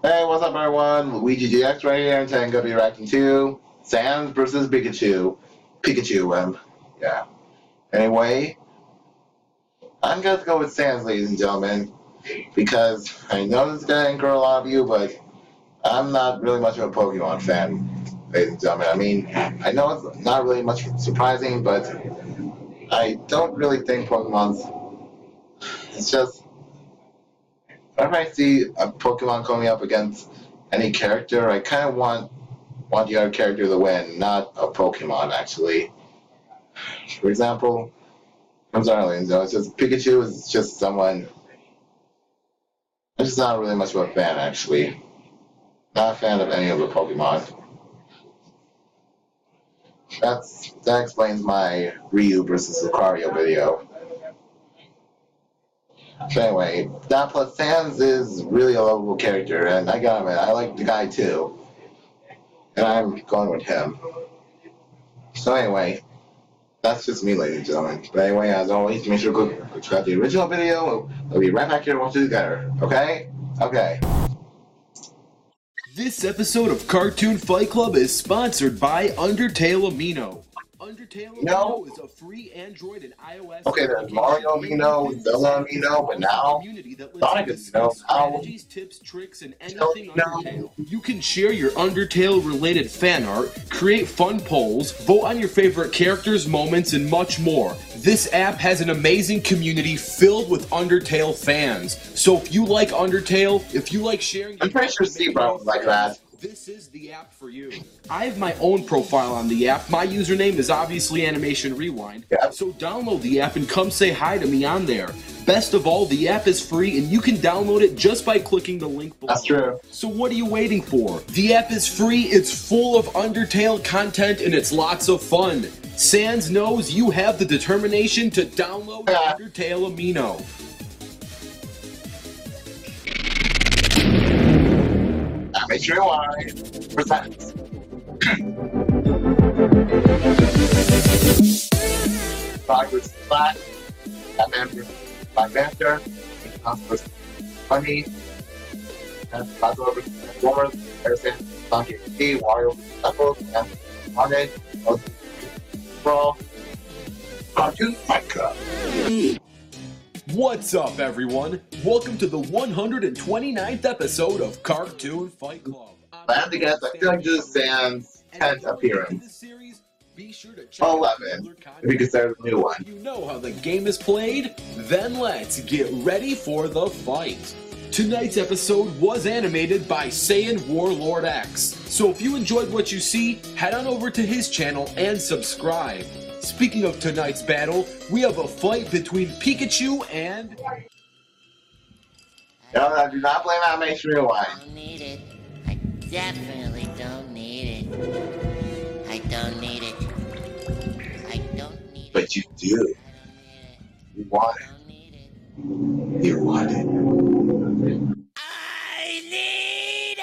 Hey, what's up, everyone? Luigi GX right here, and today I'm going to be reacting to SANS versus Pikachu. Yeah. Anyway, I'm going to go with SANS, ladies and gentlemen, because I know this is going to anger a lot of you, but I'm not really much of a Pokemon fan, ladies and gentlemen. I mean, I know it's not really much surprising, but I don't really think Pokemon's. It's just, whenever I see a Pokemon coming up against any character, I kind of want the other character to win, not a Pokemon, actually. For example, I'm sorry, it's just Pikachu is just someone. I'm just not really much of a fan, actually. Not a fan of any of the Pokemon. That explains my Ryu versus Lucario video. So anyway, that plus Sans is really a lovable character, and I gotta admit, I like the guy too. And I'm going with him. So anyway, that's just me, ladies and gentlemen. But anyway, as always, make sure to check out the original video. We'll be right back here to watch it together. Okay? Okay. This episode of Cartoon Fight Club is sponsored by Undertale Amino. Undertale Amino is a free Android and iOS. Okay, there's Mario Amino, Zelda Amino, but now Sonic Amino. Strategies, tips, tricks, and anything Undertale. You can share your Undertale-related fan art, create fun polls, vote on your favorite characters, moments, and much more. This app has an amazing community filled with Undertale fans. So if you like Undertale, if you like sharing, I'm pretty sure Steve Brown was like that. This is the app for you. I have my own profile on the app. My username is obviously Animation Rewind. Yeah. So download the app and come say hi to me on there. Best of all, the app is free and you can download it just by clicking the link below. That's true. So what are you waiting for? The app is free, it's full of Undertale content, and it's lots of fun. Sans knows you have the determination to download Undertale Amino. Make sure you want percent. Dog versus Black, Batman versus Black Panther, House versus Bunny, and Godzilla versus Transformers, Harrison, Donkey D, Wario versus Knuckles, and Monet, Brawl, Cartoon Fight Club. What's up, everyone? Welcome to the 129th episode of Cartoon Fight Club. I have to guess, I feel like this is Sam's 10th appearance. 11, if you consider the new one. You know how the game is played? Then let's get ready for the fight. Tonight's episode was animated by Saiyan Warlord X. So if you enjoyed what you see, head on over to his channel and subscribe. Speaking of tonight's battle, we have a fight between Pikachu and... No, I do not blame Animation Rewind. I don't need it. I definitely don't need it. I don't need it. I don't need it. But you do. You want I don't need it. it. You want it. I need it!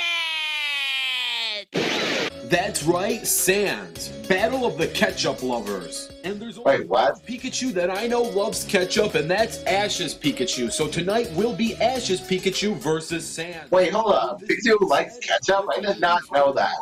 That's right, Sans. Battle of the Ketchup Lovers. And there's only Wait, what? one Pikachu that I know loves ketchup, and that's Ash's Pikachu. So tonight will be Ash's Pikachu versus Sans. Wait, hold up. Pikachu likes ketchup? I did not know that.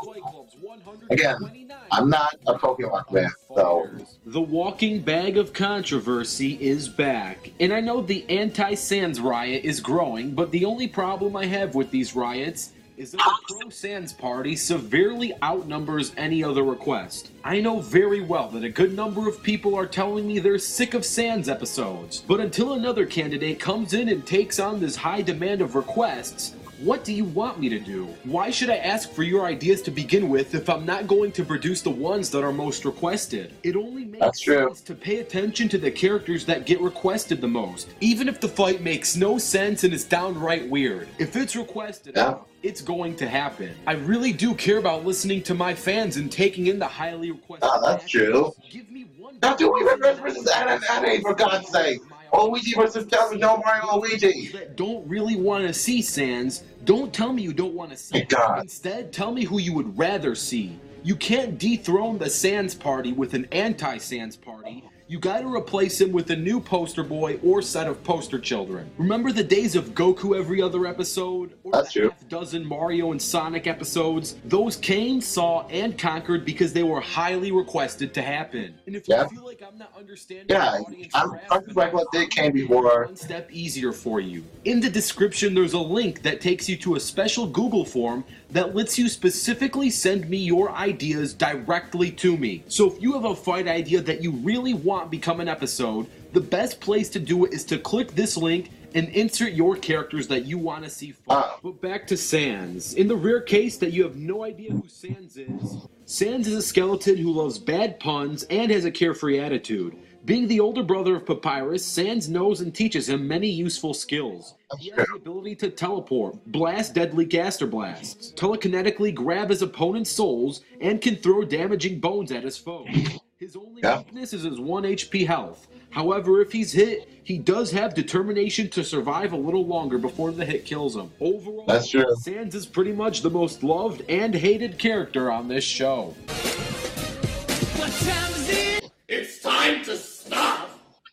Again, I'm not a Pokemon fan, so... The walking bag of controversy is back. And I know the anti-Sans riot is growing, but the only problem I have with these riots is that the pro-Sans party severely outnumbers any other request. I know very well that a good number of people are telling me they're sick of Sans episodes, but until another candidate comes in and takes on this high demand of requests, what do you want me to do? Why should I ask for your ideas to begin with if I'm not going to produce the ones that are most requested? It only makes sense to pay attention to the characters that get requested the most, even if the fight makes no sense and is downright weird. If it's requested, it's going to happen. I really do care about listening to my fans and taking in the highly requested. Oh, that's true. Give me one. Now do we reverse versus Anime, for God's sake? Luigi versus no Mario Luigi. That don't really want to see Sans, don't tell me you don't want to see. God. Instead, tell me who you would rather see. You can't dethrone the Sans party with an anti-Sans party. you gotta replace him with a new poster boy or set of poster children. Remember the days of Goku every other episode? Or That's the true. half-dozen Mario and Sonic episodes? Those came, saw, and conquered because they were highly requested to happen. And if you feel like I'm not understanding the audience I'm just like what they came before. one step easier for you. In the description, there's a link that takes you to a special Google form that lets you specifically send me your ideas directly to me. So if you have a fight idea that you really want become an episode, the best place to do it is to click this link and insert your characters that you want to see fight. But back to SANS. In the rare case that you have no idea who SANS is a skeleton who loves bad puns and has a carefree attitude. Being the older brother of Papyrus, SANS knows and teaches him many useful skills. He has the ability to teleport, blast deadly caster blasts, telekinetically grab his opponent's souls, and can throw damaging bones at his foes. His only weakness is his 1 HP health. However, if he's hit, he does have determination to survive a little longer before the hit kills him. Overall, that's true. SANS is pretty much the most loved and hated character on this show. What time is it? It's time to stop!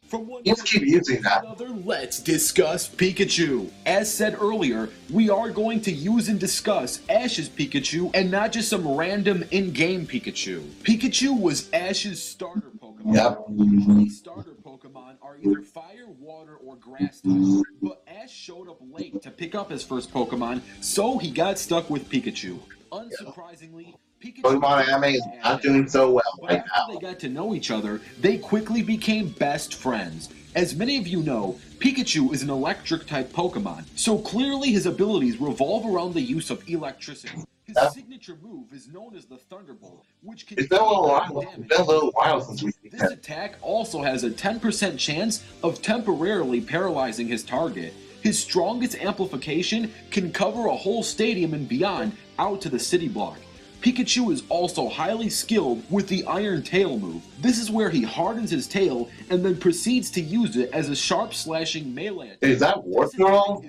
From one Let's keep using that. another, let's discuss Pikachu. As said earlier, we are going to use and discuss Ash's Pikachu and not just some random in-game Pikachu. Pikachu was Ash's starter Pokemon. Usually starter Pokemon are either fire, water, or grass types, but Ash showed up late to pick up his first Pokemon, so he got stuck with Pikachu. Unsurprisingly, Pokemon anime is not doing so well right after now. they got to know each other, they quickly became best friends. As many of you know, Pikachu is an electric-type Pokemon, so clearly his abilities revolve around the use of electricity. His signature move is known as the Thunderbolt, which can It's been a little while since we've seen This attack also has a 10% chance of temporarily paralyzing his target. His strongest amplification can cover a whole stadium and beyond out to the city block. Pikachu is also highly skilled with the Iron Tail move. This is where he hardens his tail and then proceeds to use it as a sharp slashing melee attack. Is that worth it all?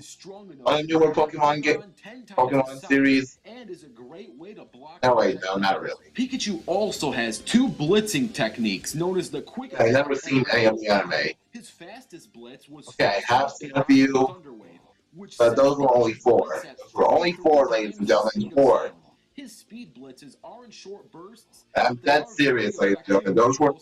On a newer Pokemon game, Pokemon series? And is a great way to block. No, wait, no, not really. Pikachu also has two blitzing techniques known as the quick. I've never seen any of the anime. His fastest blitz was Okay, I have seen a few, but those were only 4. Those were only 4, ladies and gentlemen, 4. His speed blitzes are in short bursts. I'm dead serious, ladies and gentlemen. Those were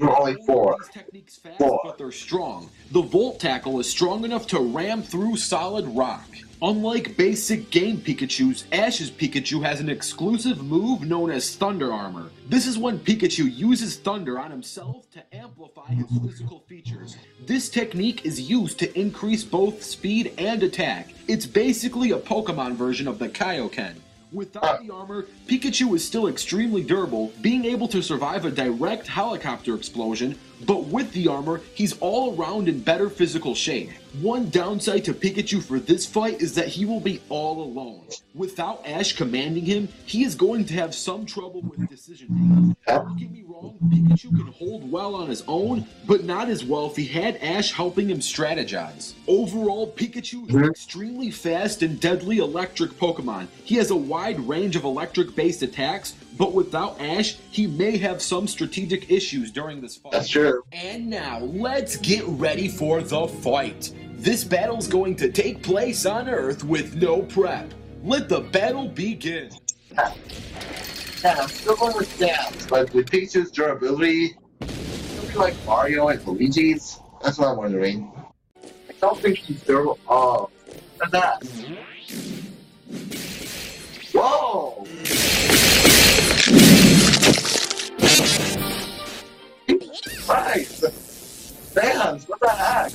only 4. These techniques fast, but they're strong. The Volt Tackle is strong enough to ram through solid rock. Unlike basic game Pikachus, Ash's Pikachu has an exclusive move known as Thunder Armor. This is when Pikachu uses thunder on himself to amplify his physical features. This technique is used to increase both speed and attack. It's basically a Pokemon version of the Kaioken. Without the armor, Pikachu is still extremely durable, being able to survive a direct helicopter explosion, but with the armor, he's all around in better physical shape. One downside to Pikachu for this fight is that he will be all alone. Without Ash commanding him, he is going to have some trouble with decision making. Don't get me wrong, Pikachu can hold well on his own, but not as well if he had Ash helping him strategize. Overall, Pikachu is an extremely fast and deadly electric Pokemon. He has a wide range of electric-based attacks, but without Ash, he may have some strategic issues during this fight. That's true. And now, let's get ready for the fight. This battle's going to take place on Earth with no prep. Let the battle begin. Yeah, I'm still going with SANS, but with Pikachu's durability, it'll be like Mario and Luigi's. That's what I'm wondering. I don't think he's durable. Oh, look at that. Whoa! Christ! SANS, what the heck?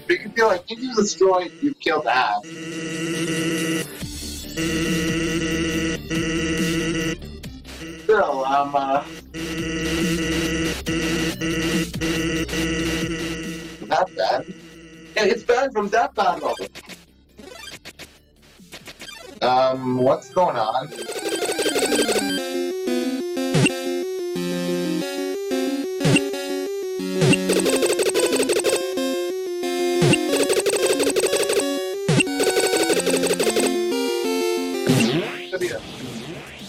Pikachu, I think you destroyed, you killed Ash. Still, not bad. Yeah, it's banned from that battle. What's going on?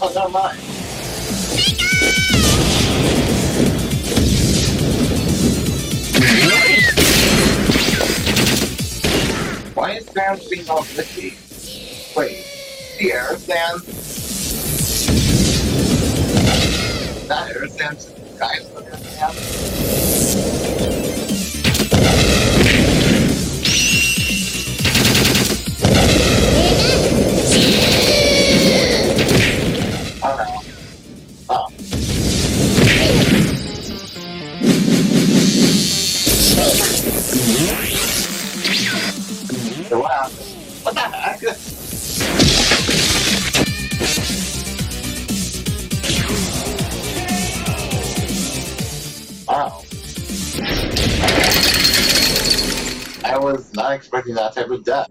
Oh, never mind. is Sans being all glitchy? Wait, the air Sans? That air Sans guys looking at Sans? Oh no. Oh. So what happened? What the heck? Wow. I was not expecting that type of death.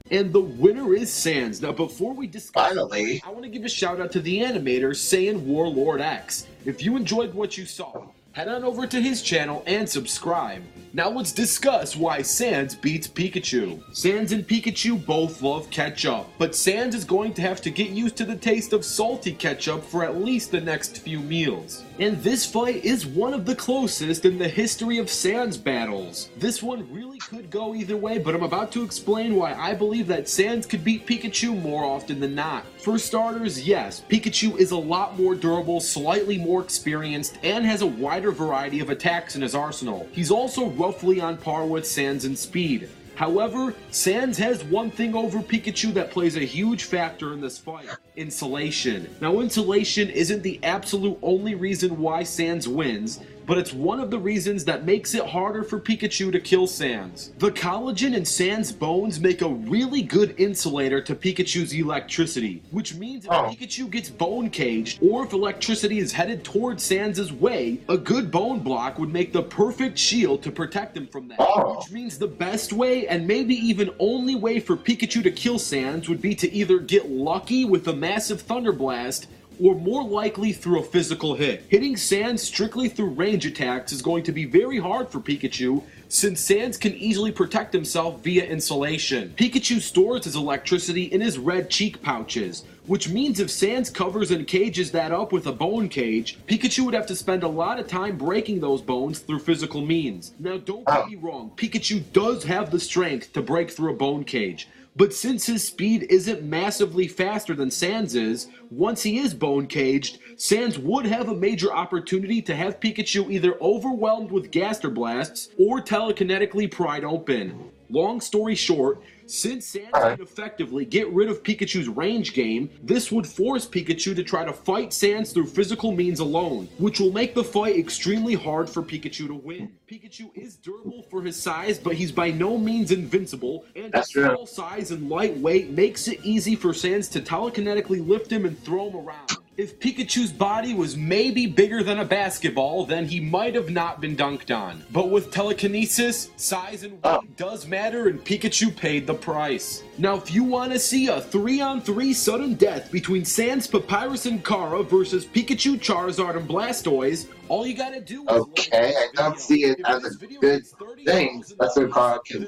And the winner is Sans. Now, before we discuss, Finally. I want to give a shout out to the animator, Saiyan Warlord X. If you enjoyed what you saw, head on over to his channel and subscribe. Now let's discuss why Sans beats Pikachu. Sans and Pikachu both love ketchup, but Sans is going to have to get used to the taste of salty ketchup for at least the next few meals. And this fight is one of the closest in the history of Sans battles. This one really could go either way, but I'm about to explain why I believe that Sans could beat Pikachu more often than not. For starters, yes, Pikachu is a lot more durable, slightly more experienced, and has a wider variety of attacks in his arsenal. He's also roughly on par with Sans in speed. However, Sans has one thing over Pikachu that plays a huge factor in this fight: insulation. Now, insulation isn't the absolute only reason why Sans wins, but it's one of the reasons that makes it harder for Pikachu to kill Sans. The collagen in Sans' bones make a really good insulator to Pikachu's electricity, which means if Pikachu gets bone caged, or if electricity is headed towards Sans' way, a good bone block would make the perfect shield to protect him from that. Which means the best way, and maybe even only way for Pikachu to kill Sans, would be to either get lucky with a massive Thunder Blast, or more likely through a physical hit. Hitting Sans strictly through range attacks is going to be very hard for Pikachu, since Sans can easily protect himself via insulation. Pikachu stores his electricity in his red cheek pouches, which means if Sans covers and cages that up with a bone cage, Pikachu would have to spend a lot of time breaking those bones through physical means. Now, don't get me wrong, Pikachu does have the strength to break through a bone cage, but since his speed isn't massively faster than Sans is, once he is bone caged, Sans would have a major opportunity to have Pikachu either overwhelmed with Gaster Blasts or telekinetically pried open. Long story short, since Sans can effectively get rid of Pikachu's range game, this would force Pikachu to try to fight Sans through physical means alone, which will make the fight extremely hard for Pikachu to win. Pikachu is durable for his size, but he's by no means invincible, and his small size and light weight makes it easy for Sans to telekinetically lift him and throw him around. If Pikachu's body was maybe bigger than a basketball, then he might have not been dunked on. But with telekinesis, size and weight does matter, and Pikachu paid the price. Now, if you want to see a 3-on-3 sudden death between Sans, Papyrus, and Kara versus Pikachu, Charizard, and Blastoise, all you gotta do is I don't see it as a good thing, especially Kara can.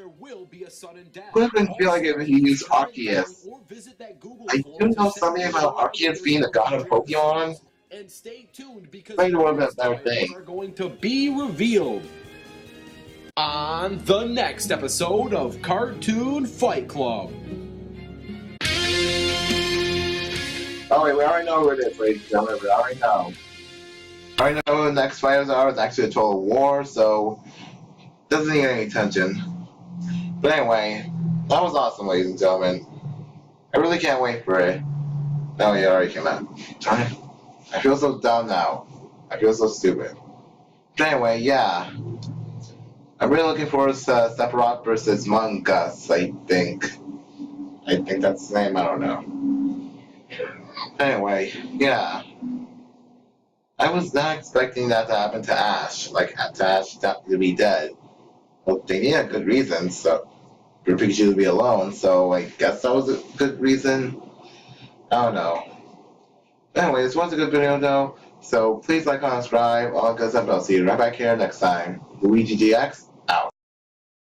Would have feel like if he used Arceus. I do know something about Arceus being the god of Pokemon. And stay tuned because maybe one of that thing are going to be revealed on the next episode of Cartoon Fight Club. Oh wait, we already know who it is, ladies and gentlemen. We already know. I already know who the next fighters are. It's actually a total war, so it doesn't need any attention. But anyway, that was awesome, ladies and gentlemen. I really can't wait for it. No, it already came out. Darn it. I feel so dumb now. I feel so stupid. But anyway, yeah. I'm really looking forward to Sephiroth versus Mungus, I think. I think that's his name, I don't know. Anyway, yeah. I was not expecting that to happen to Ash. Like, to Ash to be dead. Well, they need a good reason, so for Pikachu to be alone, so I guess that was a good reason. I don't know. Anyway, this was a good video though, so please like, comment, subscribe, all that good stuff. I'll see you right back here next time. Luigi GX,